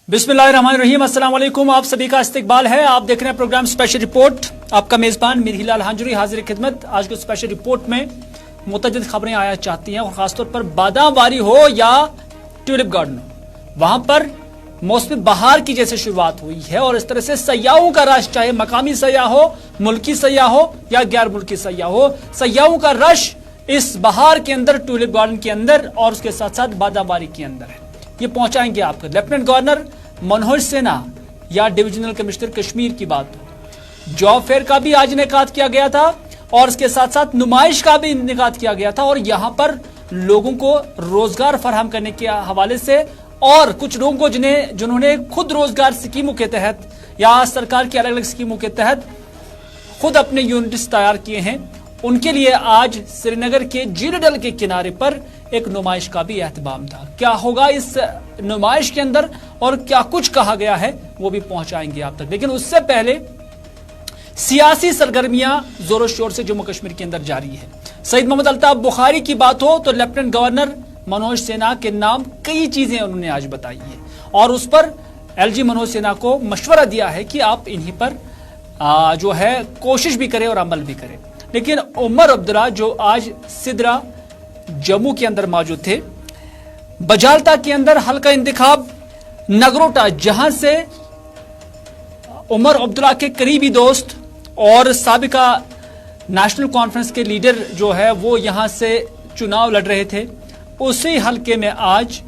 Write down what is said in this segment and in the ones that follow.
बिस्मिल्लाहिर्रहमानिर्रहीम, अस्सलाम वालेकुम। आप सभी का इस्तकबाल है। आप देख रहे हैं प्रोग्राम स्पेशल रिपोर्ट। आपका मेजबान मीर हिलाल हांजुरी हाजिर खिदमत। आज के स्पेशल रिपोर्ट में मुतअद्दिद खबरें आया चाहती हैं और खासतौर पर बादामबारी हो या ट्यूलिप गार्डन हो, वहां पर मौसम बहार की जैसे शुरुआत हुई है और इस तरह से सयाहों का रश, चाहे मकामी सयाह हो, मुल्की सयाह हो या गैर मुल्की सयाह हो, सयाहों का रश इस बहार के अंदर, ट्यूलिप गार्डन के अंदर और उसके साथ साथ बादामबारी के अंदर है। ये पहुंचाएंगे आपको। लेफ्टिनेंट गवर्नर मनोज सिन्हा या डिविजनल कमिश्नर कश्मीर की बात हो, जॉब फेयर का भी आज इनेकाद किया गया था और इसके साथ साथ नुमाइश का भी इनेकाद किया गया था और यहां पर लोगों को रोजगार फराहम करने के हवाले से और कुछ लोगों को जिन्होंने खुद रोजगार स्कीमों के तहत या सरकार की अलग अलग स्कीमों के तहत खुद अपने यूनिट्स तैयार किए हैं, उनके लिए आज श्रीनगर के जीरडल के किनारे पर एक नुमाइश का भी एहतमाम था। क्या होगा इस नुमाइश के अंदर और क्या कुछ कहा गया है वो भी पहुंचाएंगे आप तक, लेकिन उससे पहले सियासी सरगर्मियां जोरों शोर से जम्मू कश्मीर के अंदर जारी है। सईद मोहम्मद अल्ताफ बुखारी की बात हो तो लेफ्टिनेंट गवर्नर मनोज सिन्हा के नाम कई चीजें उन्होंने आज बताई है और उस पर एलजी मनोज सिन्हा को मशवरा दिया है कि आप इन्हीं पर जो है कोशिश भी करें और अमल भी करें। लेकिन उमर अब्दुल्ला जो आज सिदरा जम्मू के अंदर मौजूद थे, बजालता के अंदर हल्का इंतखाब नगरोटा, जहां से उमर अब्दुल्ला के करीबी दोस्त और साबिका नेशनल कॉन्फ्रेंस के लीडर जो है वो यहां से चुनाव लड़ रहे थे, उसी हलके में आज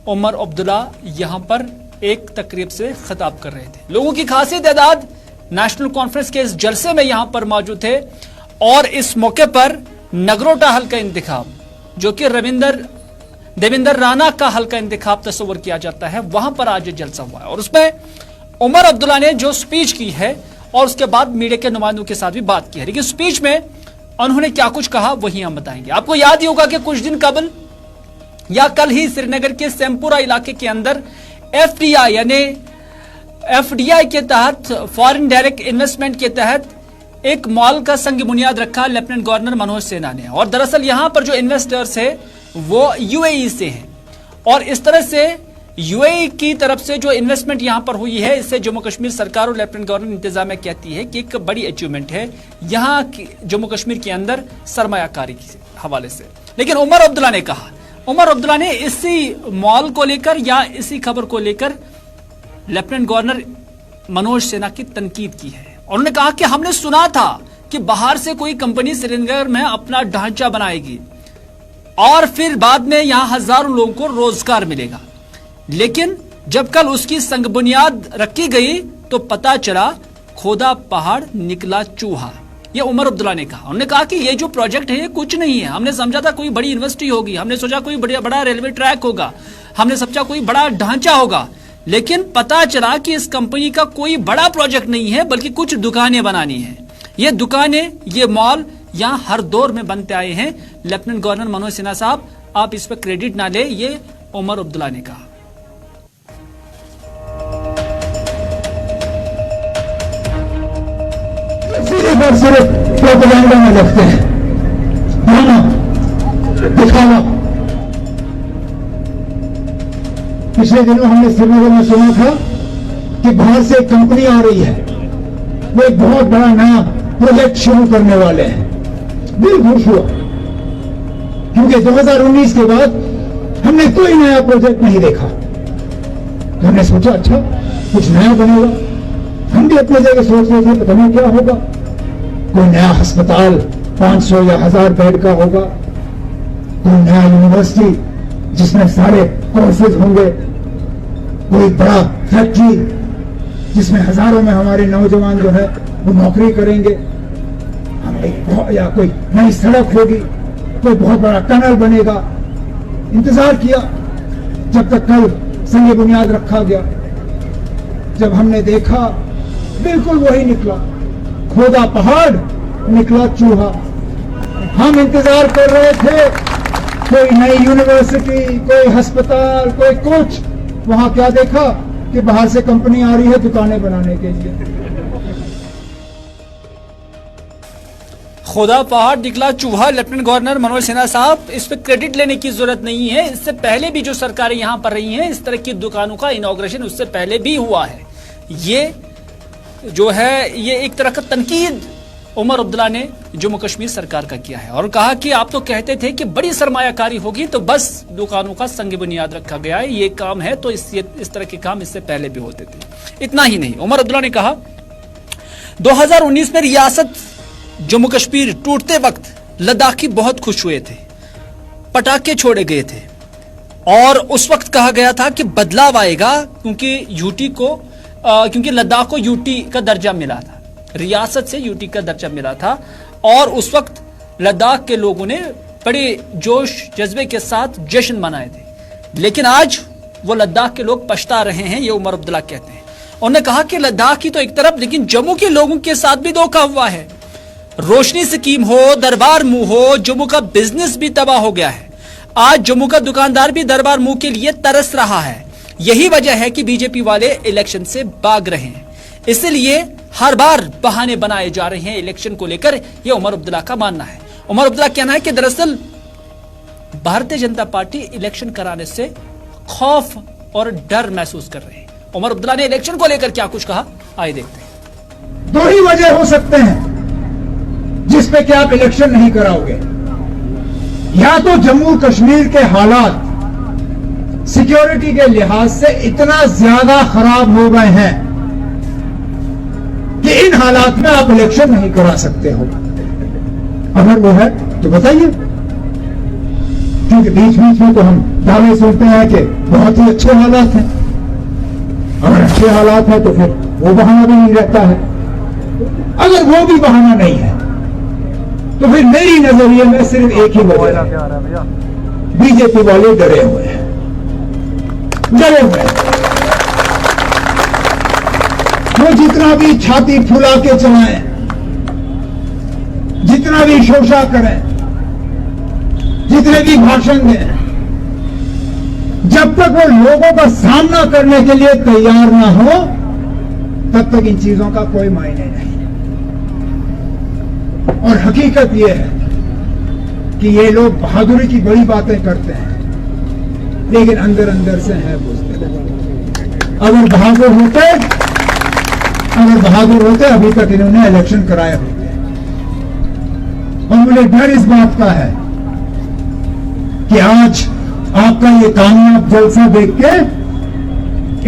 उमर अब्दुल्ला यहां पर एक तकरीब से खिताब कर रहे थे। लोगों की खासी तादाद नेशनल कॉन्फ्रेंस के इस जलसे में यहां पर मौजूद थे और इस मौके पर नगरोटा हल्का इंतखाब, जो कि देवेंद्र राणा का हल्का इंतखाब तस्वर किया जाता है, वहां पर आज जलसा हुआ है और उसमें उमर अब्दुल्ला ने जो स्पीच की है और उसके बाद मीडिया के नुमाइंदों के साथ भी बात की है, लेकिन स्पीच में उन्होंने क्या कुछ कहा वही हम बताएंगे। आपको याद ही होगा कि कुछ दिन कबल या कल ही श्रीनगर के सेमपुरा इलाके के अंदर एफडीआई यानी एफडीआई के तहत, फॉरेन डायरेक्ट इन्वेस्टमेंट के तहत एक मॉल का संग बुनियाद रखा लेफ्टिनेंट गवर्नर मनोज सिन्हा ने और दरअसल यहां पर जो इन्वेस्टर्स है वो यूएई से हैं और इस तरह से यूएई की तरफ से जो इन्वेस्टमेंट यहां पर हुई है, इससे जम्मू कश्मीर सरकार और लेफ्टिनेंट गवर्नर इंतजामिया कहती है कि एक बड़ी अचीवमेंट है यहां जम्मू कश्मीर के अंदर सरमायाकारी के हवाले से। लेकिन उमर अब्दुल्ला ने इसी मॉल को लेकर या इसी खबर को लेकर लेफ्टिनेंट गवर्नर मनोज सिन्हा की तनकीद की है। उन्होंने कहा कि हमने सुना था कि बाहर से कोई कंपनी श्रीनगर में अपना ढांचा बनाएगी और फिर बाद में यहां हजारों लोगों को रोजगार मिलेगा, लेकिन जब कल उसकी संग बुनियाद रखी गई तो पता चला खोदा पहाड़ निकला चूहा। यह उमर अब्दुल्ला ने कहा। उन्होंने कहा कि ये जो प्रोजेक्ट है ये कुछ नहीं है। हमने समझा था कोई बड़ी यूनिवर्सिटी होगी, हमने सोचा कोई बड़ा रेलवे ट्रैक होगा, हमने सोचा कोई बड़ा ढांचा होगा, लेकिन पता चला कि इस कंपनी का कोई बड़ा प्रोजेक्ट नहीं है बल्कि कुछ दुकानें बनानी है। ये दुकानें, ये मॉल यहां हर दौर में बनते आए हैं। लेफ्टिनेंट गवर्नर मनोज सिन्हा साहब, आप इस पर क्रेडिट ना ले, ये उमर अब्दुल्ला ने कहा। सिर्फ प्रोपेगेंडा में लगते हैं, दिखावा। पिछले दिनों हमने श्रीनगर में सुना था कि बाहर से एक कंपनी आ रही है, वो एक बहुत बड़ा नया प्रोजेक्ट शुरू करने वाले हैं। दिल खुश हुआ क्योंकि 2019 के बाद हमने कोई नया प्रोजेक्ट नहीं देखा। तो हमने सोचा अच्छा कुछ नया बनेगा। हम भी अपने जगह सोच रहे थे पता नहीं क्या होगा, कोई नया अस्पताल 500 या 1000 बेड का होगा, कोई नया यूनिवर्सिटी जिसमें सारे कोर्सेज होंगे, कोई बड़ा फैक्ट्री जिसमें हजारों में हमारे नौजवान जो है वो नौकरी करेंगे, या कोई नई सड़क होगी, कोई बहुत बड़ा टनल बनेगा। इंतजार किया जब तक कल संग बुनियाद रखा गया। जब हमने देखा बिल्कुल वही निकला, खोदा पहाड़ निकला चूहा। हम इंतजार कर रहे थे कोई नई यूनिवर्सिटी, कोई अस्पताल, कोई कुछ, वहां क्या देखा कि बाहर से कंपनी आ रही है दुकानें बनाने के लिए। खुदा पहाड़ निकला चूहा। लेफ्टिनेंट गवर्नर मनोज सिन्हा साहब, इस पे क्रेडिट लेने की जरूरत नहीं है। इससे पहले भी जो सरकारें यहां पर रही हैं, इस तरह की दुकानों का इनॉग्रेशन उससे पहले भी हुआ है। ये जो है ये एक तरह का तनकीद उमर अब्दुल्ला ने जम्मू कश्मीर सरकार का किया है और कहा कि आप तो कहते थे कि बड़ी सरमायाकारी होगी तो बस दुकानों का संग बुनियाद रखा गया है, ये काम है तो इस तरह के काम इससे पहले भी होते थे। इतना ही नहीं, उमर अब्दुल्ला ने कहा 2019 में रियासत जम्मू कश्मीर टूटते वक्त लद्दाखी बहुत खुश हुए थे, पटाखे छोड़े गए थे और उस वक्त कहा गया था कि बदलाव आएगा क्योंकि लद्दाख को यूटी का दर्जा मिला था, रियासत से यूटी का दर्जा मिला था और उस वक्त लद्दाख के लोगों ने बड़े जोश जज्बे के साथ जश्न मनाए थे। लेकिन आज वो लद्दाख के लोग पछता रहे हैं, ये उमर अब्दुल्ला कहते हैं। उन्होंने कहा कि लद्दाख की तो एक तरफ, लेकिन जम्मू के लोगों के साथ भी धोखा हुआ है। रोशनी स्कीम हो, दरबार मुंह हो, जम्मू का बिजनेस भी तबाह हो गया है। आज जम्मू का दुकानदार भी दरबार मुंह के लिए तरस रहा है। यही वजह है कि बीजेपी वाले इलेक्शन से भाग रहे हैं, इसलिए हर बार बहाने बनाए जा रहे हैं इलेक्शन को लेकर, यह उमर अब्दुल्ला का मानना है। उमर अब्दुल्ला कहना है कि दरअसल भारतीय जनता पार्टी इलेक्शन कराने से खौफ और डर महसूस कर रहे हैं। उमर अब्दुल्ला ने इलेक्शन को लेकर क्या कुछ कहा, आइए देखते हैं। दो ही वजह हो सकते हैं जिसपे कि आप इलेक्शन नहीं कराओगे। या तो जम्मू कश्मीर के हालात सिक्योरिटी के लिहाज से इतना ज्यादा खराब हो गए हैं कि इन हालात में आप इलेक्शन नहीं करा सकते हो। अगर वो है तो बताइए, क्योंकि बीच बीच में तो हम दावे सुनते हैं कि बहुत ही अच्छे हालात हैं। अगर अच्छे हालात हैं तो फिर वो बहाना भी नहीं रहता है। अगर वो भी बहाना नहीं है तो फिर मेरी नजरिए में सिर्फ एक ही वजह है, बीजेपी वाले डरे हुए हैं, डरे हुए हैं। वो जितना भी छाती फुला के चलाएं, जितना भी शोषा करें, जितने भी भाषण दें, जब तक वो लोगों का सामना करने के लिए तैयार ना हो तब तक इन चीजों का कोई मायने नहीं। और हकीकत यह है कि ये लोग बहादुरी की बड़ी बातें करते हैं, लेकिन अंदर अंदर से है बुज़दिल। अगर बहादुर होते अभी तक इन्होंने इलेक्शन कराए होते। और मुझे डर इस बात का है कि आज आपका ये कामयाब जलसा देख के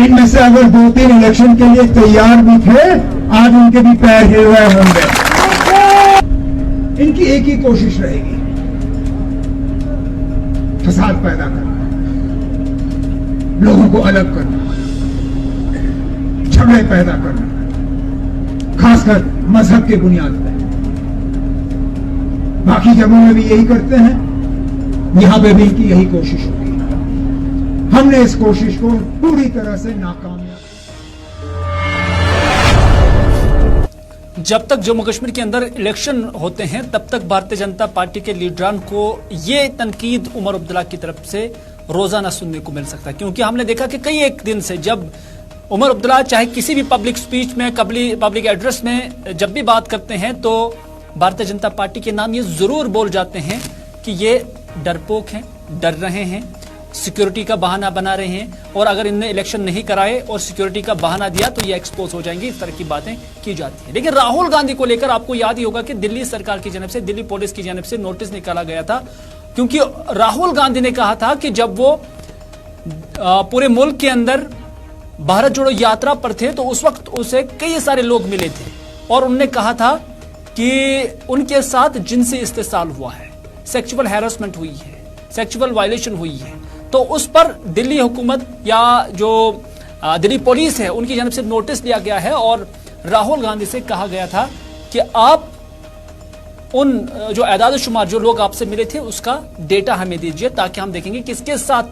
इनमें से अगर 2-3 इलेक्शन के लिए तैयार भी थे, आज उनके भी पैर हिल रहे होंगे। इनकी एक ही कोशिश रहेगी, फसाद पैदा करना, लोगों को अलग करना, झगड़े पैदा करना, खासकर मजहब के बुनियाद पर। बाकी जगहों में भी यही करते हैं, यहां पे भी इनकी यही कोशिश होगी। हमने इस कोशिश को पूरी तरह से नाकामयाब। जब तक जम्मू कश्मीर के अंदर इलेक्शन होते हैं तब तक भारतीय जनता पार्टी के लीडरान को ये तनकीद उमर अब्दुल्ला की तरफ से रोजाना सुनने को मिल सकता है, क्योंकि हमने देखा कि कई एक दिन से जब उमर अब्दुल्ला चाहे किसी भी पब्लिक स्पीच में, पब्लिक एड्रेस में जब भी बात करते हैं तो भारतीय जनता पार्टी के नाम ये जरूर बोल जाते हैं कि ये डरपोक हैं, डर रहे हैं, सिक्योरिटी का बहाना बना रहे हैं और अगर इनने इलेक्शन नहीं कराए और सिक्योरिटी का बहाना दिया तो ये एक्सपोज हो जाएंगे। इस तरह की बातें की जाती है। लेकिन राहुल गांधी को लेकर आपको याद ही होगा कि दिल्ली सरकार की जानब से, दिल्ली पुलिस की जानब से नोटिस निकाला गया था, क्योंकि राहुल गांधी ने कहा था कि जब वो पूरे मुल्क के अंदर भारत जोड़ो यात्रा पर थे तो उस वक्त उसे कई सारे लोग मिले थे और उन्होंने कहा था कि उनके साथ जिनसी इस्तेसाल हुआ है, सेक्सुअल हैरेसमेंट हुई है, सेक्सुअल वायलेशन हुई है। तो उस पर दिल्ली हुकूमत या जो दिल्ली पुलिस है उनकी जानब से नोटिस लिया गया है और राहुल गांधी से कहा गया था कि आप उन जो एदाद शुमार जो लोग आपसे मिले थे उसका डेटा हमें दीजिए ताकि हम देखेंगे किसके साथ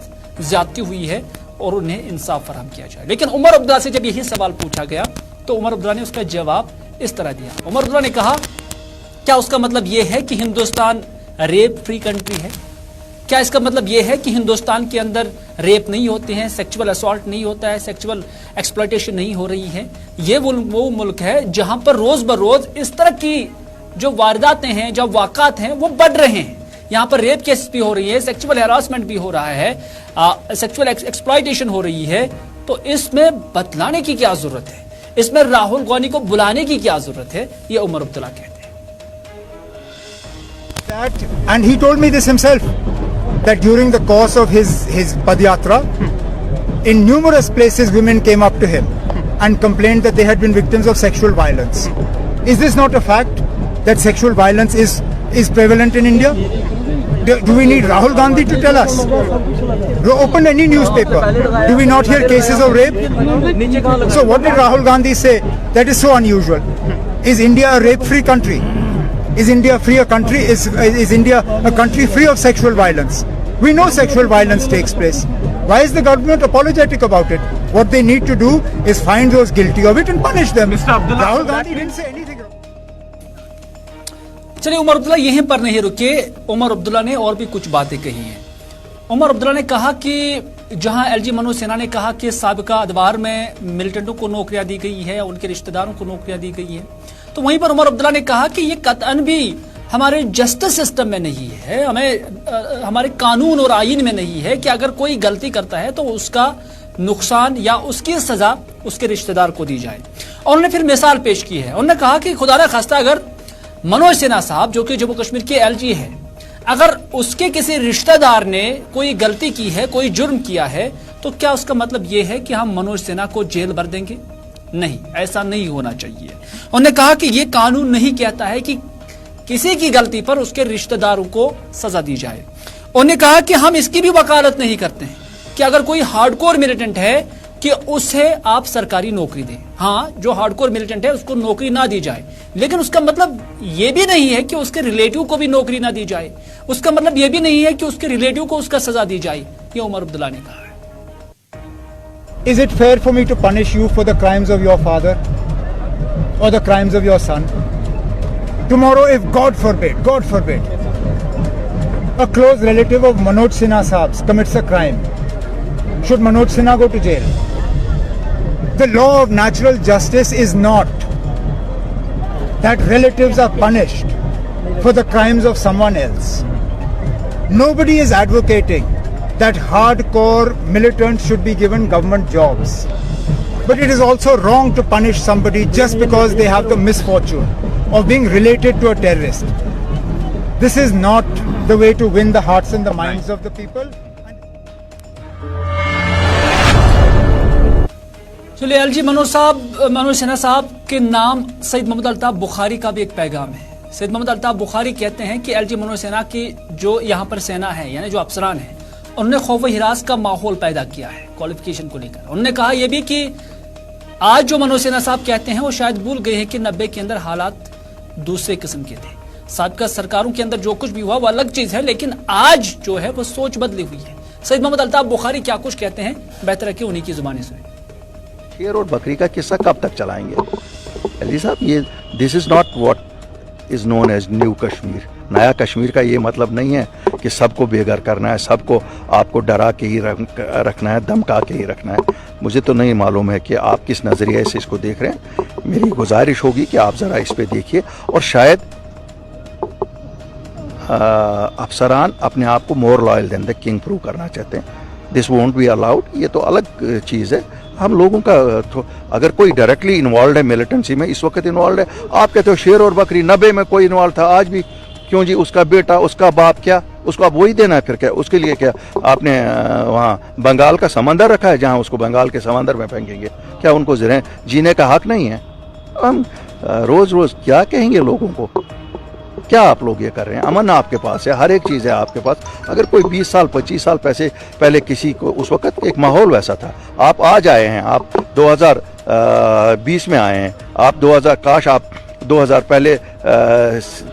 ज्यादती हुई है और उन्हें इंसाफ फराहम किया जाए। लेकिन उमर अब्दुल्ला से जब यही सवाल पूछा गया तो उमर अब्दुल्ला ने उसका जवाब इस तरह दिया। उमर अब्दुल्ला ने कहा, क्या उसका मतलब यह है कि हिंदुस्तान रेप फ्री कंट्री है? क्या इसका मतलब यह है कि हिंदुस्तान के अंदर रेप नहीं होते हैं, सेक्सुअल असॉल्ट नहीं होता है, सेक्सुअल एक्सप्लॉयटेशन नहीं हो रही है? ये वो मुल्क है जहां पर रोज बरोज इस तरह की जो वारदातें हैं, जो वाक़ात हैं, वो बढ़ रहे हैं। यहाँ पर रेप केस भी हो रही है, सेक्सुअल हैरासमेंट भी हो रहा है, सेक्सुअल एक्सप्लॉयटेशन हो रही है। तो इसमें बतलाने की क्या जरूरत है, इसमें राहुल गांधी को बुलाने की क्या जरूरत है, ये उमर अब्दुल्ला कहते हैं। And he told me this himself, that during the course of his Padyatra, in numerous places women came up to him and complained that they had been victims of sexual violence. Is this not a fact, that sexual violence is prevalent in India? Do we need Rahul Gandhi to tell us? Open any newspaper. Do we not hear cases of rape? So what did Rahul Gandhi say that is so unusual? Is India a rape-free country? Is India free a country? Is India a country free of sexual violence? We know sexual violence takes place. Why is the government apologetic about it? What they need to do is find those guilty of it and punish them. Rahul Gandhi didn't say anything wrong. चलिए, उमर अब्दुल्ला यहीं पर नहीं रुके। उमर अब्दुल्ला ने और भी कुछ बातें कही हैं। उमर अब्दुल्ला ने कहा कि जहां एलजी मनोज सिन्हा ने कहा कि साबिका अदवार में मिलिटेंटों को नौकरियां दी गई है, उनके रिश्तेदारों को नौकरियां दी गई है, तो वहीं पर उमर अब्दुल्ला ने कहा कि ये कतई भी हमारे जस्टिस सिस्टम में नहीं है, हमारे कानून और आईन में नहीं है कि अगर कोई गलती करता है तो उसका नुकसान या उसकी सजा उसके रिश्तेदार को दी जाए। और उन्होंने फिर मिसाल पेश की है। उन्होंने कहा कि खुदा न खास्ता अगर मनोज सिन्हा साहब, जो कि जम्मू कश्मीर के एलजी है, अगर उसके किसी रिश्तेदार ने कोई गलती की है, कोई जुर्म किया है, तो क्या उसका मतलब यह है कि हम मनोज सिन्हा को जेल भर देंगे? नहीं, ऐसा नहीं होना चाहिए। उन्होंने कहा कि यह कानून नहीं कहता है कि किसी की गलती पर उसके रिश्तेदारों को सजा दी जाए। उन्होंने कहा कि हम इसकी भी वकालत नहीं करते हैं कि अगर कोई हार्डकोर मिलिटेंट है कि उसे आप सरकारी नौकरी दें। हाँ, जो हार्डकोर मिलिटेंट है उसको नौकरी ना दी जाए, लेकिन उसका मतलब यह भी नहीं है कि उसके रिलेटिव को भी नौकरी ना दी जाए। उसका मतलब यह भी नहीं है कि उसके रिलेटिव को उसका सजा दी जाए। ये उमर अब्दुल्ला ने कहा है। Is it fair for me to punish you for the crimes of your father or the crimes of your son? Tomorrow, if God forbid, a close relative of Manoj Sinha Saab's commits a crime, should Manoj Sinha go to jail? The law of natural justice is not that relatives are punished for the crimes of someone else. Nobody is advocating that hardcore militants should be given government jobs. But it is also wrong to punish somebody just because they have the misfortune of being related to a terrorist. This is not the way to win the hearts and the minds of the people. चलिए, LG Manoj Sinha साहब के नाम सईद मोहम्मद अल्ताफ बुखारी का भी एक पैगाम है। सईद मोहम्मद अल्ताफ बुखारी कहते हैं कि एलजी मनोज सिन्हा की जो यहाँ पर सेना है, यानी जो अफसरान है, उन्होंने खौफ हिरास का माहौल पैदा किया है क्वालिफिकेशन को लेकर। उन्होंने कहा यह भी कि आज जो मनोज सिन्हा साहब कहते हैं वो शायद भूल गए हैं कि 90 के अंदर हालात दूसरे किस्म के थे। साबिका सरकारों के अंदर जो कुछ भी हुआ वो अलग चीज है, लेकिन आज जो है वो सोच बदली हुई है। सईद मोहम्मद अल्ताफ बुखारी क्या कुछ कहते हैं, बेहतर है कि उन्हीं की जुबानी सुने। शेर और बकरी का किस्सा कब तक चलाएंगे एलजी साहब? ये this is not what is known as new Kashmir. नया कश्मीर का ये मतलब नहीं है कि सबको बेघर करना है, सबको आपको डरा के ही रखना है, धमका के ही रखना है। मुझे तो नहीं मालूम है कि आप किस नज़रिए से इसको देख रहे हैं। मेरी गुजारिश होगी कि आप ज़रा इस पे देखिए, और शायद अफसरान अपने आप को more loyal than the king prove करना चाहते हैं। This won't be allowed. ये तो अलग चीज़ है। हम लोगों का तो अगर कोई डायरेक्टली इन्वॉल्व है मिलिटेंसी में, इस वक्त इन्वॉल्व है, आप कहते हो शेर और बकरी, 90 में कोई इन्वॉल्व था, आज भी क्यों जी? उसका बेटा, उसका बाप, क्या उसको आप वही देना है? फिर क्या उसके लिए क्या आपने वहाँ बंगाल का समंदर रखा है जहाँ उसको बंगाल के समंदर में फेंकेंगे? क्या उनको जीने का हक नहीं है? हम रोज रोज क्या कहेंगे लोगों को? क्या आप लोग ये कर रहे हैं? अमन आपके पास है, हर एक चीज़ है आपके पास। अगर कोई 20 साल 25 साल पहले किसी को, उस वक्त एक माहौल वैसा था। आप आज आए हैं, आप 2020 में आए हैं, आप 2000, काश आप 2000 पहले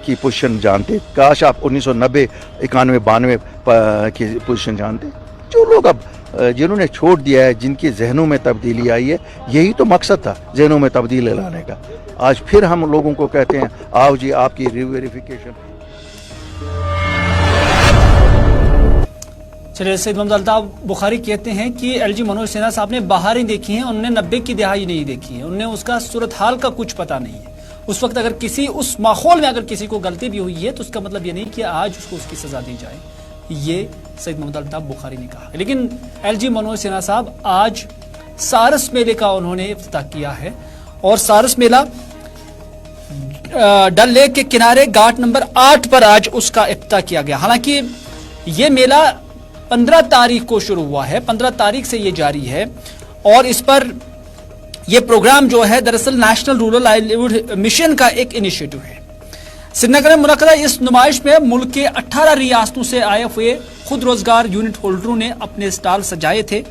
की पोजीशन जानते, काश आप 1990, 91, 92 की पोजीशन जानते। जो लोग अब जिन्होंने छोड़ दिया है, जिनकी जहनों में तब्दीली आई है, यही तो मकसद था जहनों में तब्दीली लाने का। आज फिर हम लोगों को कहते हैं आओ जी आपकी रीवेरिफिकेशन। चलिए, सईद मोहम्मद अल्ताफ बुखारी कहते हैं कि एलजी मनोज सिन्हा साहब ने बाहरें देखी हैं, उन्होंने 90 की दहाई नहीं देखी है, उन्हें उसका सूरत हाल का कुछ पता नहीं है। उस वक्त अगर उस माहौल में अगर किसी को गलती भी हुई है तो उसका मतलब ये नहीं कि आज उसको उसकी सजा दी जाए। ये सैयद मोहम्मद अल्ताफ बुखारी ने कहा। लेकिन एलजी मनोज सिन्हा साहब आज सारस मेले का उन्होंने इफ्तिताह किया है और सारस मेला डल लेक के किनारे घाट नंबर 8 पर आज उसका इफ्तिताह किया गया। हालांकि ये मेला 15 तारीख को शुरू हुआ है, 15 तारीख से ये जारी है और इस पर यह प्रोग्राम जो है दरअसल नेशनल रूरल लाइवलीहुड मिशन का एक इनिशिएटिव है। श्रीनगर में मुनक्कदा इस नुमाइश में मुल्क के 18 रियासतों से आए हुए खुद रोजगार यूनिट होल्डरों ने अपने स्टॉल सजाए थे।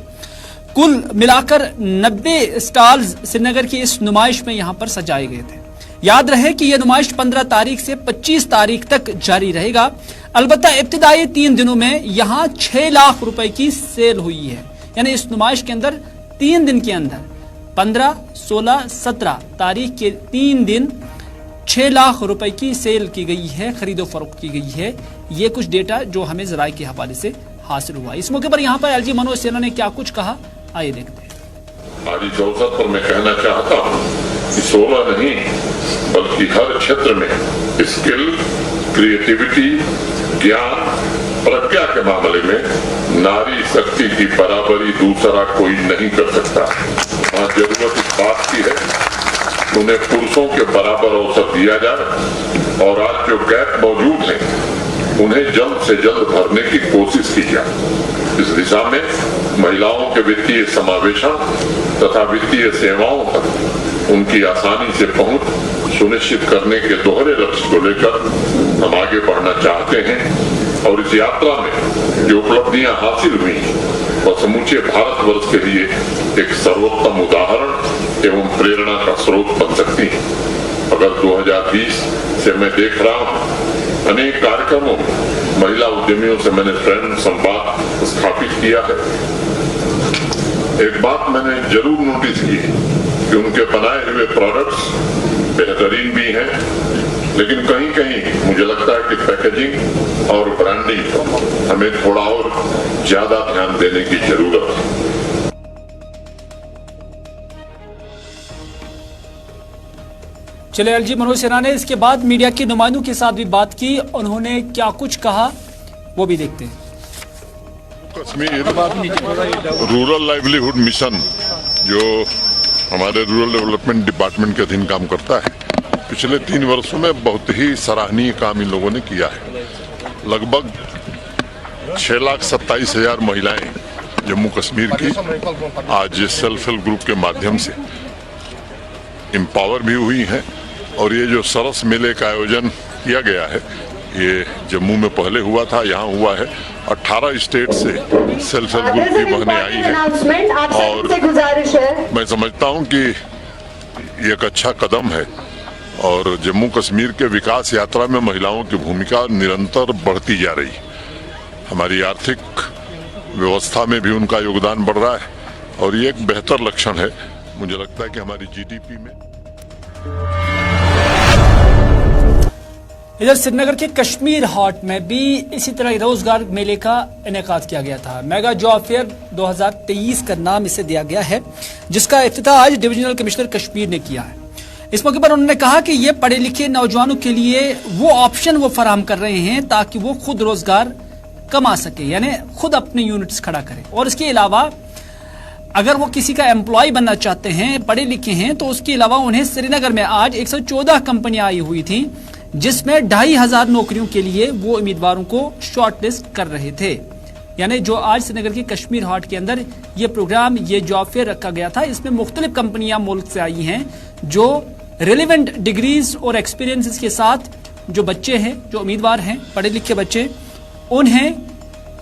कुल मिलाकर 90 स्टॉल्स श्रीनगर की इस नुमाइश में यहां पर सजाए गए थे। याद रहे कि यह नुमाइश 15 तारीख से 25 तारीख तक जारी रहेगा। अलबत्ता इब्तिदाई 3 दिनों में यहां 6 लाख रुपए की सेल हुई है। यानी इस नुमाइश के अंदर 3 दिन के अंदर 15, 16, 17 तारीख के 3 दिन 6 लाख रुपए की सेल की गई है, खरीदो फरोख्त की गई है। ये कुछ डेटा जो हमें जराये के हवाले से हासिल हुआ। इस मौके पर यहाँ पर एलजी मनोज सिन्हा ने क्या कुछ कहा, आइए देखते हैं। आज इस अवसर पर मैं कहना चाहता हूँ कि 16 नहीं बल्कि हर क्षेत्र में स्किल, क्रिएटिविटी, ज्ञान, प्रज्ञा के मामले में नारी शक्ति की बराबरी दूसरा कोई नहीं कर सकता। वहाँ जरूरत इस बात की है कि उन्हें पुरुषों के बराबर अवसर दिया जाए और आज जो गैप मौजूद है उन्हें जल्द से जल्द भरने की कोशिश की जाए। इस दिशा में महिलाओं के वित्तीय समावेशन तथा वित्तीय सेवाओं तक उनकी आसानी से पहुंच सुनिश्चित करने के दोहरे लक्ष्य को लेकर हम आगे बढ़ना चाहते हैं और इस यात्रा में जो उपलब्धियां हासिल हुई वह समूचे भारतवर्ष के लिए एक सर्वोत्तम उदाहरण एवं प्रेरणा का स्रोत बन सकती है। अगर 2020 से मैं देख रहा हूँ अनेक कार्यक्रमों में महिला उद्यमियों से मैंने फ्रेंड संवाद स्थापित किया है। एक बात मैंने जरूर नोटिस की है कि उनके बनाए हुए प्रोडक्ट्स बेहतरीन भी हैं, लेकिन कहीं कहीं मुझे लगता है कि पैकेजिंग और ब्रांडिंग हमें थोड़ा और ज्यादा ध्यान देने की जरूरत है। चले एलजी मनोज सिन्हा ने इसके बाद मीडिया के नुमाइंदों के साथ भी बात की, उन्होंने क्या कुछ कहा वो भी देखते हैं। कश्मीर रूरल लाइवलीहुड मिशन जो हमारे रूरल डेवलपमेंट डिपार्टमेंट के अधीन काम करता है, पिछले 3 वर्षों में बहुत ही सराहनीय काम इन लोगों ने किया है। लगभग 6,27,000 महिलाएं जम्मू कश्मीर की आज सेल्फ हेल्प ग्रुप के माध्यम से एम्पावर भी हुई हैं और ये जो सरस मेले का आयोजन किया गया है ये जम्मू में पहले हुआ था, यहाँ हुआ है। 18 स्टेट से सेल्फ हेल्प ग्रुप की बहनें आई हैं और मैं समझता हूँ कि ये एक अच्छा कदम है और जम्मू कश्मीर के विकास यात्रा में महिलाओं की भूमिका निरंतर बढ़ती जा रही है। हमारी आर्थिक व्यवस्था में भी उनका योगदान बढ़ रहा है और ये एक बेहतर लक्षण है। मुझे लगता है कि हमारी जीडीपी में। इधर श्रीनगर के कश्मीर हाट में भी इसी तरह रोजगार मेले का इनेकाद किया गया था। मेगा जॉब फेयर 2023 का नाम इसे दिया गया है, जिसका इफ्तिताह आज डिविजनल कमिश्नर कश्मीर ने किया है। इस मौके पर उन्होंने कहा कि ये पढ़े लिखे नौजवानों के लिए वो ऑप्शन वो फराहम कर रहे हैं ताकि वो खुद रोजगार कमा सके, यानी खुद अपने यूनिट्स खड़ा करें। और इसके अलावा अगर वो किसी का एम्प्लॉय बनना चाहते हैं, पढ़े लिखे हैं, तो उसके अलावा उन्हें श्रीनगर में आज 114 कंपनियां आई हुई थी जिसमें 2,500 नौकरियों के लिए वो उम्मीदवारों को शॉर्टलिस्ट कर रहे थे। यानी जो आज श्रीनगर की कश्मीर हाट के अंदर ये प्रोग्राम, ये जॉब फेयर रखा गया था, इसमें मुख्तलिफ कंपनियां मुल्क से आई हैं जो रिलेवेंट डिग्रीज और एक्सपीरियंस के साथ जो बच्चे हैं, जो उम्मीदवार हैं, पढ़े लिखे बच्चे, उन्हें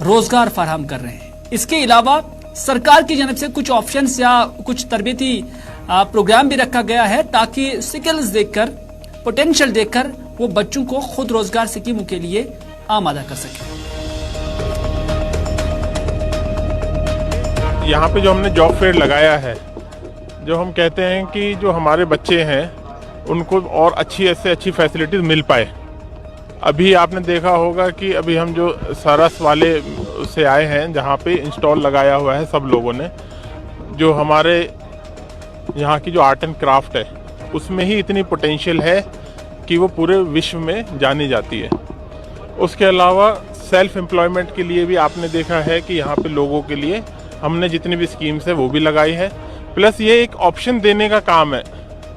रोजगार फराहम कर रहे हैं। इसके अलावा सरकार की जानब से कुछ ऑप्शंस या कुछ तरबीती प्रोग्राम भी रखा गया है ताकि स्किल्स देखकर, पोटेंशियल देखकर वो बच्चों को खुद रोजगार स्कीमों के लिए आमादा कर सके। यहाँ पे जो हमने जॉब फेयर लगाया है, जो हम कहते हैं कि जो हमारे बच्चे हैं उनको और अच्छी से अच्छी फैसिलिटीज मिल पाए। अभी आपने देखा होगा कि अभी हम जो सरस वाले से आए हैं जहाँ पे इंस्टॉल लगाया हुआ है सब लोगों ने, जो हमारे यहाँ की जो आर्ट एंड क्राफ्ट है उसमें ही इतनी पोटेंशियल है कि वो पूरे विश्व में जानी जाती है। उसके अलावा सेल्फ एम्प्लॉयमेंट के लिए भी आपने देखा है कि यहाँ पे लोगों के लिए हमने जितनी भी स्कीम्स है वो भी लगाई है। प्लस ये एक ऑप्शन देने का काम है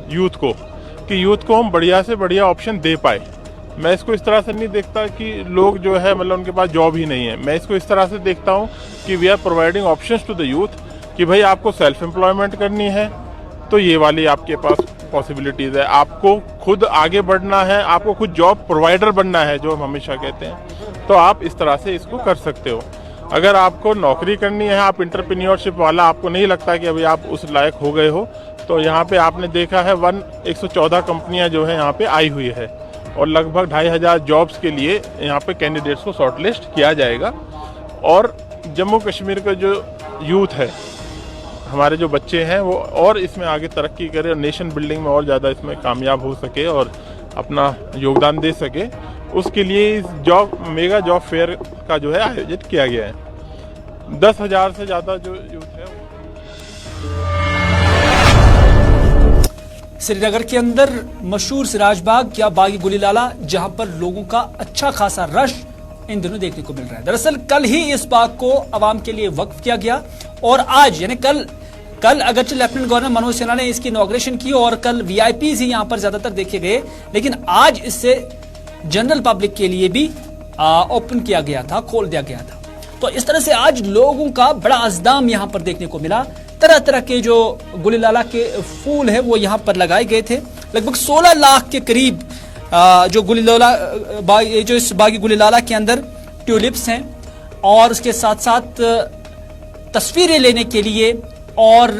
यूथ को, कि यूथ को हम बढ़िया से बढ़िया ऑप्शन दे पाए। मैं इसको इस तरह से नहीं देखता कि लोग जो है मतलब उनके पास जॉब ही नहीं है। मैं इसको इस तरह से देखता हूँ कि we are providing options to the youth, कि भाई आपको सेल्फ एम्प्लॉयमेंट करनी है तो ये वाली आपके पास पॉसिबिलिटीज़ है। आपको खुद आगे बढ़ना है, आपको खुद जॉब प्रोवाइडर बनना है जो हम हमेशा कहते हैं, तो आप इस तरह से इसको कर सकते हो। अगर आपको नौकरी करनी है, आप एंटरप्रेन्योरशिप वाला आपको नहीं लगता कि अभी आप उस लायक हो गए हो, तो यहाँ पे आपने देखा है 114 कंपनियाँ जो है यहाँ पे आई हुई है और लगभग 2500 जॉब्स के लिए यहाँ पे कैंडिडेट्स को शॉर्टलिस्ट किया जाएगा। और जम्मू कश्मीर का जो यूथ है, हमारे जो बच्चे हैं, वो और इसमें आगे तरक्की करें और नेशन बिल्डिंग में और ज़्यादा इसमें कामयाब हो सके और अपना योगदान दे सके, उसके लिए इस मेगा जॉब फेयर का जो है आयोजित किया गया है। 10,000 से ज़्यादा जो यूथ है श्रीनगर के अंदर मशहूर सिराजबाग या बागी गुलीलाला, जहां पर लोगों का अच्छा खासा रश इन दिनों देखने को मिल रहा है। दरअसल कल ही इस बाग को आवाम के लिए वक्फ किया गया और आज यानी कल अगरचे लेफ्टिनेंट गवर्नर मनोज सिन्हा ने इसकी इनॉग्रेशन की और कल वीआईपीज ही यहां पर ज्यादातर देखे गए, लेकिन आज इससे जनरल पब्लिक के लिए भी ओपन किया गया था, खोल दिया गया था। तो इस तरह से आज लोगों का बड़ा अज़दाम यहां पर देखने को मिला। तरह तरह के जो गुलीलाला के फूल है वो यहां पर लगाए गए थे। लगभग 16 लाख के करीब जो गुलीलाला जो इस बागी गुलीलाला के अंदर ट्यूलिप्स हैं और उसके साथ साथ तस्वीरें लेने के लिए और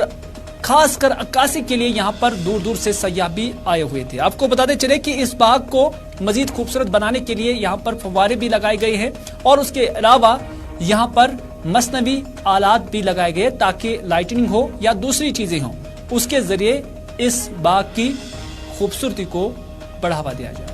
खासकर अक्कासी के लिए यहां पर दूर दूर से सयाह भी आए हुए थे। आपको बताते चले कि इस बाग को मजीद खूबसूरत बनाने के लिए यहां पर फव्वारे भी लगाए गए हैं और उसके अलावा यहां पर मसनवी आलात भी लगाए गए ताकि लाइटनिंग हो या दूसरी चीजें हों, उसके जरिए इस बाग की खूबसूरती को बढ़ावा दिया जाए।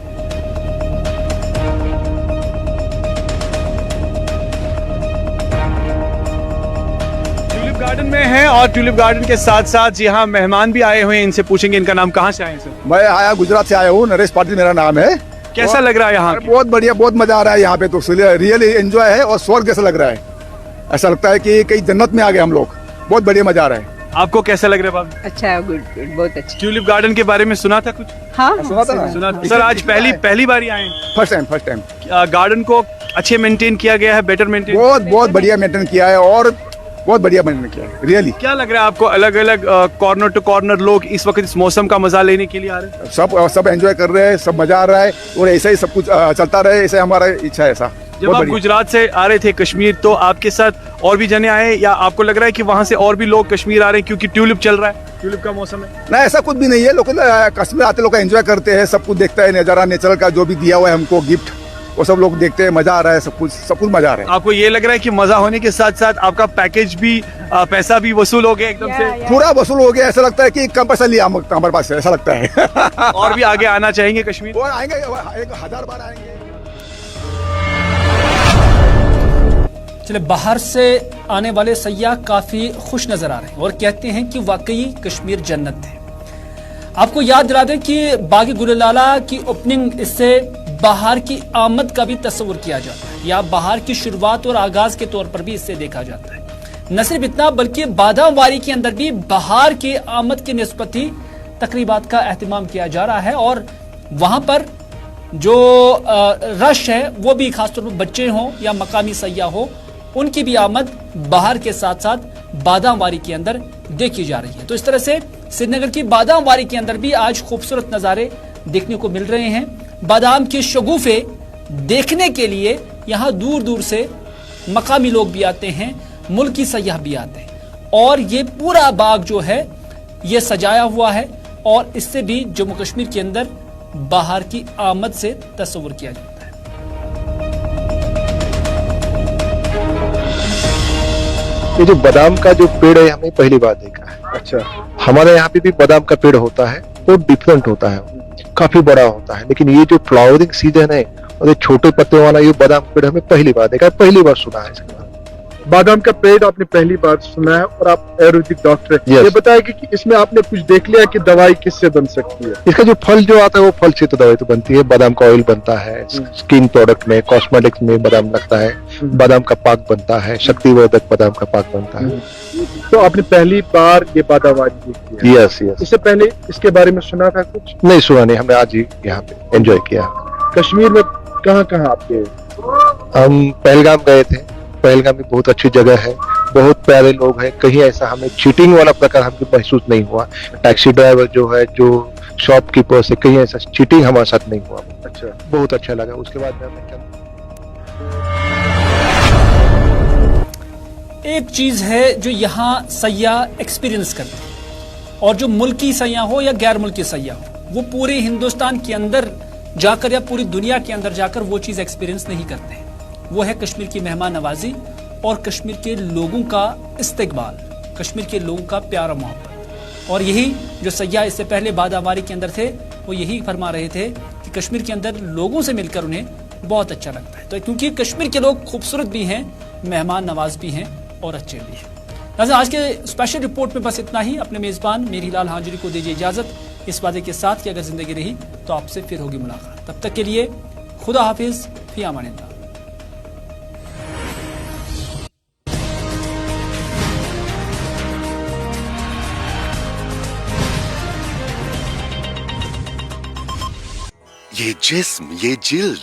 ट्यूलिप गार्डन में हैं और ट्यूलिप गार्डन के साथ साथ यहाँ मेहमान भी आए हुए हैं। इनसे पूछेंगे इनका नाम, कहाँ से आए हैं सर? मैं आया गुजरात से आया हूँ, नरेश पाटिल मेरा नाम है। कैसा लग रहा है यहाँ? बहुत बढ़िया, बहुत मजा आ रहा है यहाँ पे, तो रियली एंजॉय है और स्वर्ग जैसा लग रहा है। ऐसा लगता है कि कहीं जन्नत में आ गए हम लोग। बहुत बढ़िया मजा आ रहा है। आपको कैसा लग रहा है बाबू? अच्छा है, गुड गुड, बहुत अच्छा। ट्यूलिप गार्डन के बारे में सुना था कुछ? हाँ सुना था ना? सुना था। सर आज पहली बार आए? First time. गार्डन को अच्छे मेंटेन किया गया है, बेटर मेंटेन? बहुत बढ़िया मेंटेन किया है और बहुत बढ़िया मेंटेन किया है रियली। क्या लग रहा है आपको, अलग अलग कॉर्नर टू कॉर्नर लोग इस वक्त इस मौसम का मजा लेने के लिए आ रहे हैं? सब एंजॉय कर रहे हैं, सब मजा आ रहा है और ऐसा ही सब कुछ चलता रहे, ऐसे हमारा इच्छा है। ऐसा जब आप गुजरात से आ रहे थे कश्मीर, तो आपके साथ और भी जने आए या आपको लग रहा है कि वहाँ से और भी लोग कश्मीर आ रहे हैं क्योंकि ट्यूलिप चल रहा है, ट्यूलिप का मौसम है? ना, ऐसा कुछ भी नहीं है। लोग कश्मीर आते लोग एंजॉय करते हैं, सब कुछ देखता है, नजारा नेचर का जो भी दिया हुआ है हमको गिफ्ट, वो सब लोग देखते हैं, मजा आ रहा है, सब कुछ मजा आ रहा है। आपको ये लग रहा है कि मजा होने के साथ साथ आपका पैकेज भी पैसा भी वसूल हो गया एकदम से? पूरा वसूल हो गया। ऐसा लगता है कि कम पैसा लिया हमारे पास से, ऐसा लगता है। और भी आगे आना चाहेंगे कश्मीर? और आएंगे, 1000 बार आएंगे। चले, बाहर से आने वाले सयाह काफी खुश नजर आ रहे हैं और कहते हैं कि वाकई कश्मीर जन्नत है। आपको याद दिला दें कि बागी गुलीलाला की ओपनिंग, इससे बाहर की आमद का भी तस्वुर किया जाता है या बाहर की शुरुआत और आगाज के तौर पर भी इससे देखा जाता है। न सिर्फ इतना बल्कि बादामवारी के अंदर भी बाहर की आमद की निस्बत ही तकरीबात का एहतमाम किया जा रहा है और वहां पर जो रश है वो भी खासतौर पर बच्चे हों या मकामी सयाह हो, उनकी भी आमद बाहर के साथ साथ बादामवारी के अंदर देखी जा रही है। तो इस तरह से श्रीनगर की बादामवारी के अंदर भी आज खूबसूरत नज़ारे देखने को मिल रहे हैं। बादाम के शगुफे देखने के लिए यहाँ दूर दूर से मकामी लोग भी आते हैं, मुल्की सयाह भी आते हैं और ये पूरा बाग जो है ये सजाया हुआ है और इससे भी जम्मू कश्मीर के अंदर बाहर की आमद से तस्वुर किया जाता है। ये जो बादाम का जो पेड़ है हमने पहली बार देखा है। अच्छा, हमारे यहाँ पे भी बादाम का पेड़ होता है, वो डिफरेंट होता है, काफी बड़ा होता है, लेकिन ये जो फ्लावरिंग सीजन है और ये छोटे पत्ते वाला ये बादाम पेड़ हमें पहली बार देखा है, पहली बार सुना है इसके बारे में। बादाम का पेड़ आपने पहली बार सुना है और आप आयुर्वेदिक डॉक्टर हैं। Yes. ये बताएगी कि इसमें आपने कुछ देख लिया कि दवाई किससे बन सकती है? इसका जो फल जो आता है वो फल से तो दवाई तो बनती है। बादाम का ऑयल बनता है, स्किन प्रोडक्ट में, कॉस्मेटिक्स में बादाम लगता है, बादाम का पाक बनता है, शक्तिवर्धक बादाम का पाक बनता है। तो आपने पहली बार ये बादावारी देखी है? Yes yes. इससे पहले इसके बारे में सुना था कुछ? नहीं सुना नहीं, हमने आज ही यहाँ पे एंजॉय किया। कश्मीर में कहाँ कहाँ आप गए? हम पहलगाम गए थे। पहलगाम भी बहुत अच्छी जगह है, बहुत प्यारे लोग हैं। कहीं ऐसा हमें चीटिंग वाला प्रकार हमको महसूस नहीं हुआ। टैक्सी ड्राइवर जो है, जो शॉपकीपर से, कहीं ऐसा चीटिंग हमारे साथ नहीं हुआ। अच्छा, बहुत अच्छा लगा। उसके बाद में हमें एक चीज है जो यहाँ सयाह एक्सपीरियंस करते हैं, और जो मुल्की सयाह हो या गैर मुल्की सयाह हो, वो पूरे हिंदुस्तान के अंदर जाकर या पूरी दुनिया के अंदर जाकर वो चीज एक्सपीरियंस नहीं करते हैं। वो है कश्मीर की मेहमान नवाजी और कश्मीर के लोगों का इस्तेकबाल, कश्मीर के लोगों का प्यार और मोहब्बत। और यही जो सयाह इससे पहले बादावारी के अंदर थे, वो यही फरमा रहे थे कि कश्मीर के अंदर लोगों से मिलकर उन्हें बहुत अच्छा लगता है। तो क्योंकि कश्मीर के लोग खूबसूरत भी हैं, मेहमान नवाज भी हैं और अच्छे भी हैं। नाज़रीन, आज के स्पेशल रिपोर्ट में बस इतना ही। अपने मेजबान मेरीलाल हांजुरी को दीजिए इजाजत, इस वादे के साथ कि अगर जिंदगी रही तो आपसे फिर होगी मुलाकात। तब तक के लिए खुदा हाफिज, फी अमानिल्लाह। ये जिस्म, ये जिल्द,